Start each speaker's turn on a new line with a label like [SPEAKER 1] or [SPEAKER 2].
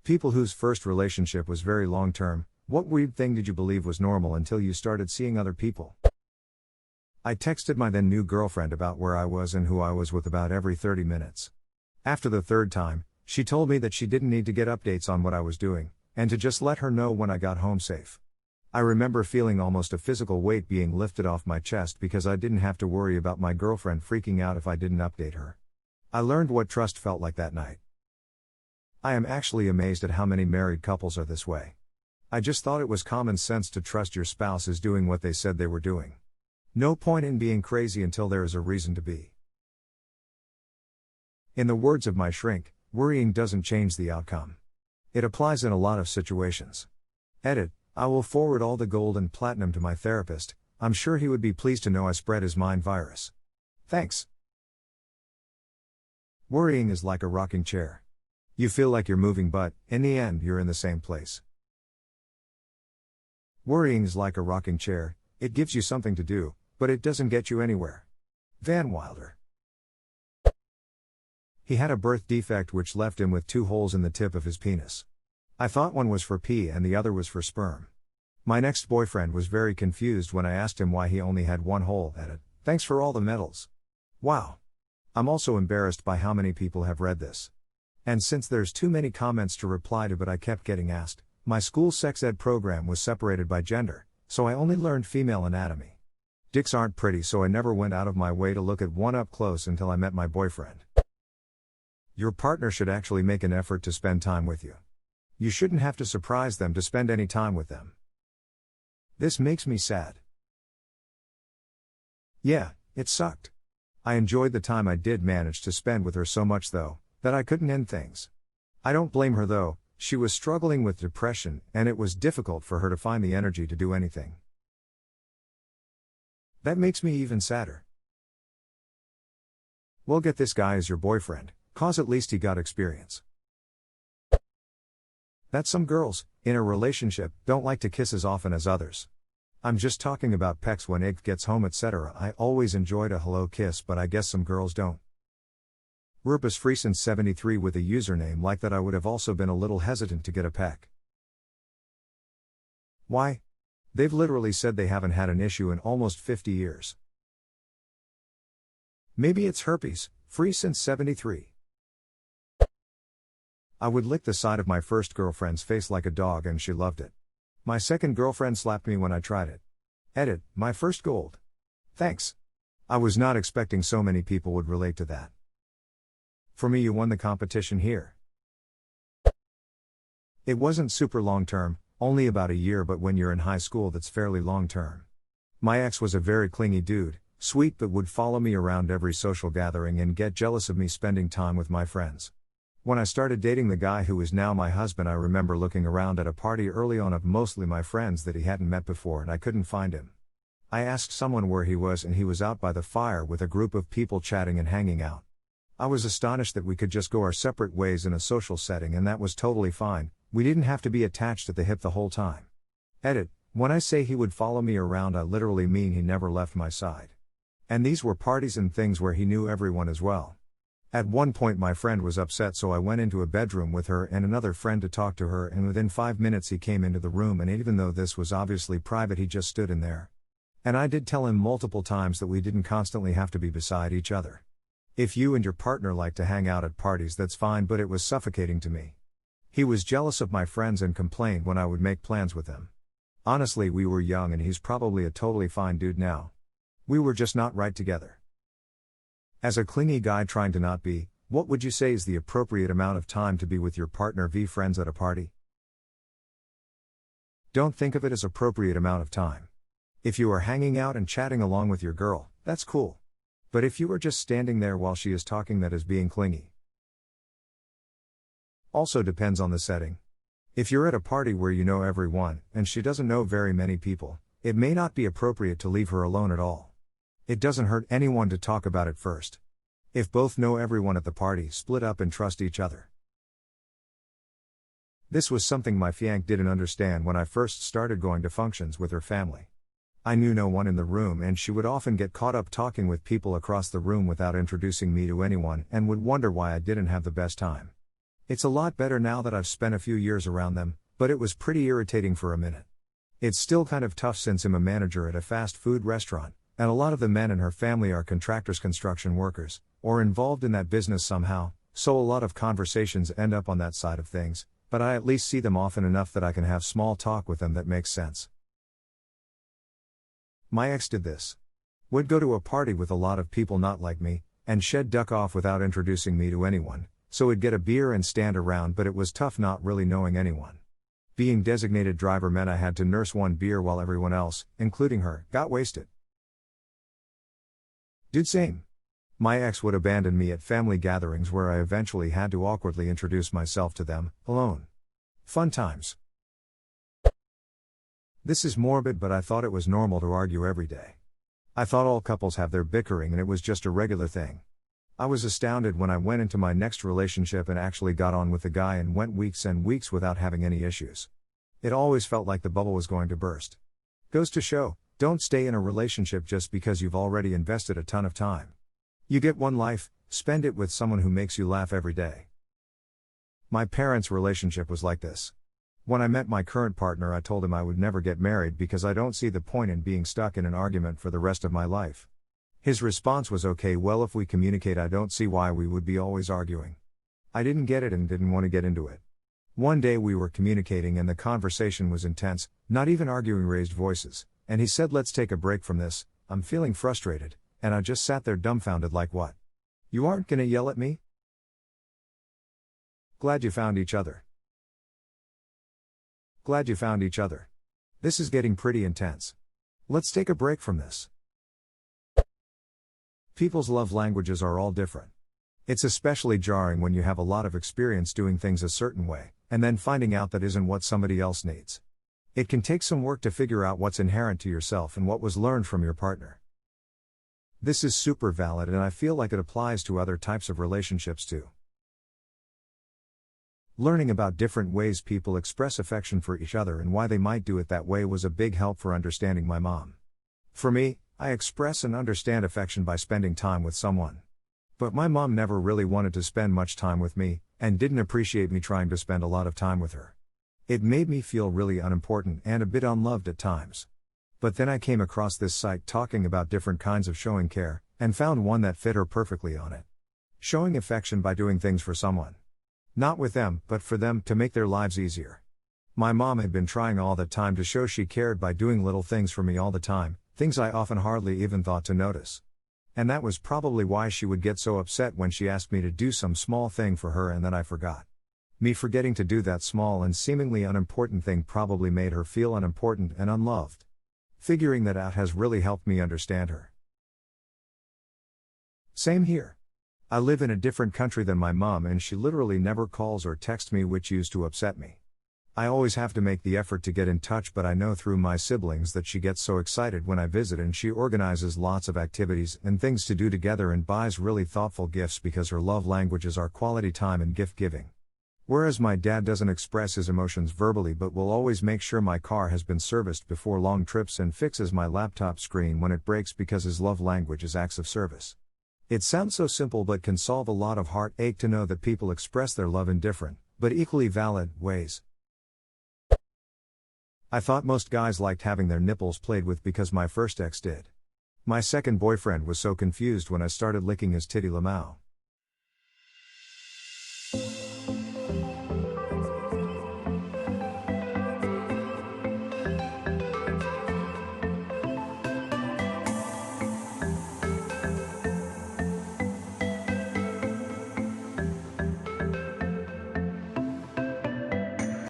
[SPEAKER 1] People whose first relationship was very long-term, what weird thing did you believe was normal until you started seeing other people? I texted my then new girlfriend about where I was and who I was with about every 30 minutes. After the third time, she told me that she didn't need to get updates on what I was doing, and to just let her know when I got home safe. I remember feeling almost a physical weight being lifted off my chest because I didn't have to worry about my girlfriend freaking out if I didn't update her. I learned what trust felt like that night. I am actually amazed at how many married couples are this way. I just thought it was common sense to trust your spouse is doing what they said they were doing. No point in being crazy until there is a reason to be. In the words of my shrink, worrying doesn't change the outcome. It applies in a lot of situations. Edit, I will forward all the gold and platinum to my therapist. I'm sure he would be pleased to know I spread his mind virus. Thanks. Worrying is like a rocking chair. You feel like you're moving but, in the end, you're in the same place. Worrying is like a rocking chair, it gives you something to do, but it doesn't get you anywhere. Van Wilder. He had a birth defect which left him with 2 holes in the tip of his penis. I thought one was for pee and the other was for sperm. My next boyfriend was very confused when I asked him why he only had 1 hole. Edit, thanks for all the medals. Wow. I'm also embarrassed by how many people have read this. And since there's too many comments to reply to but I kept getting asked, my school sex ed program was separated by gender, so I only learned female anatomy. Dicks aren't pretty so I never went out of my way to look at one up close until I met my boyfriend. Your partner should actually make an effort to spend time with you. You shouldn't have to surprise them to spend any time with them. This makes me sad. Yeah, it sucked. I enjoyed the time I did manage to spend with her so much though, that I couldn't end things. I don't blame her though, she was struggling with depression and it was difficult for her to find the energy to do anything. That makes me even sadder. Well, get this guy as your boyfriend, cause at least he got experience. That some girls, in a relationship, don't like to kiss as often as others. I'm just talking about pecs when Ig gets home etc. I always enjoyed a hello kiss but I guess some girls don't. Rupus Freeson 73 with a username like that I would have also been a little hesitant to get a peck. Why? They've literally said they haven't had an issue in almost 50 years. Maybe it's herpes, Freeson 73. I would lick the side of my first girlfriend's face like a dog and she loved it. My second girlfriend slapped me when I tried it. Edit, my first gold. Thanks. I was not expecting so many people would relate to that. For me, you won the competition here. It wasn't super long term, only about a year, but when you're in high school that's fairly long term. My ex was a very clingy dude, sweet but would follow me around every social gathering and get jealous of me spending time with my friends. When I started dating the guy who is now my husband, I remember looking around at a party early on of mostly my friends that he hadn't met before and I couldn't find him. I asked someone where he was and he was out by the fire with a group of people chatting and hanging out. I was astonished that we could just go our separate ways in a social setting and that was totally fine, we didn't have to be attached at the hip the whole time. Edit, when I say he would follow me around I literally mean he never left my side. And these were parties and things where he knew everyone as well. At one point my friend was upset so I went into a bedroom with her and another friend to talk to her and within 5 minutes he came into the room and even though this was obviously private he just stood in there. And I did tell him multiple times that we didn't constantly have to be beside each other. If you and your partner like to hang out at parties that's fine but it was suffocating to me. He was jealous of my friends and complained when I would make plans with them. Honestly we were young and he's probably a totally fine dude now. We were just not right together. As a clingy guy trying to not be, what would you say is the appropriate amount of time to be with your partner v friends at a party? Don't think of it as appropriate amount of time. If you are hanging out and chatting along with your girl, that's cool. But if you are just standing there while she is talking, that is being clingy. Also depends on the setting. If you're at a party where you know everyone, and she doesn't know very many people, it may not be appropriate to leave her alone at all. It doesn't hurt anyone to talk about it first. If both know everyone at the party, split up and trust each other. This was something my fiancé didn't understand when I first started going to functions with her family. I knew no one in the room and she would often get caught up talking with people across the room without introducing me to anyone and would wonder why I didn't have the best time. It's a lot better now that I've spent a few years around them, but it was pretty irritating for a minute. It's still kind of tough since I'm a manager at a fast food restaurant, and a lot of the men in her family are contractors, construction workers, or involved in that business somehow, so a lot of conversations end up on that side of things, but I at least see them often enough that I can have small talk with them that makes sense. My ex did this. Would go to a party with a lot of people not like me, and she'd duck off without introducing me to anyone, so we'd get a beer and stand around, but it was tough not really knowing anyone. Being designated driver meant I had to nurse one beer while everyone else, including her, got wasted. Dude, same. My ex would abandon me at family gatherings where I eventually had to awkwardly introduce myself to them, alone. Fun times. This is morbid, but I thought it was normal to argue every day. I thought all couples have their bickering and it was just a regular thing. I was astounded when I went into my next relationship and actually got on with the guy and went weeks and weeks without having any issues. It always felt like the bubble was going to burst. Goes to show, don't stay in a relationship just because you've already invested a ton of time. You get one life, spend it with someone who makes you laugh every day. My parents' relationship was like this. When I met my current partner, I told him I would never get married because I don't see the point in being stuck in an argument for the rest of my life. His response was, okay, well, if we communicate, I don't see why we would be always arguing. I didn't get it and didn't want to get into it. One day we were communicating and the conversation was intense, not even arguing, raised voices, and he said, let's take a break from this, I'm feeling frustrated, and I just sat there dumbfounded like, what? You aren't gonna yell at me? Glad you found each other. Glad you found each other. This is getting pretty intense. Let's take a break from this. People's love languages are all different. It's especially jarring when you have a lot of experience doing things a certain way, and then finding out that isn't what somebody else needs. It can take some work to figure out what's inherent to yourself and what was learned from your partner. This is super valid, and I feel like it applies to other types of relationships too. Learning about different ways people express affection for each other and why they might do it that way was a big help for understanding my mom. For me, I express and understand affection by spending time with someone. But my mom never really wanted to spend much time with me, and didn't appreciate me trying to spend a lot of time with her. It made me feel really unimportant and a bit unloved at times. But then I came across this site talking about different kinds of showing care, and found one that fit her perfectly on it. Showing affection by doing things for someone. Not with them, but for them, to make their lives easier. My mom had been trying all the time to show she cared by doing little things for me all the time, things I often hardly even thought to notice. And that was probably why she would get so upset when she asked me to do some small thing for her and then I forgot. Me forgetting to do that small and seemingly unimportant thing probably made her feel unimportant and unloved. Figuring that out has really helped me understand her. Same here. I live in a different country than my mom and she literally never calls or texts me, which used to upset me. I always have to make the effort to get in touch, but I know through my siblings that she gets so excited when I visit and she organizes lots of activities and things to do together and buys really thoughtful gifts because her love languages are quality time and gift giving. Whereas my dad doesn't express his emotions verbally but will always make sure my car has been serviced before long trips and fixes my laptop screen when it breaks because his love language is acts of service. It sounds so simple but can solve a lot of heartache to know that people express their love in different, but equally valid, ways. I thought most guys liked having their nipples played with because my first ex did. My second boyfriend was so confused when I started licking his titty lamau.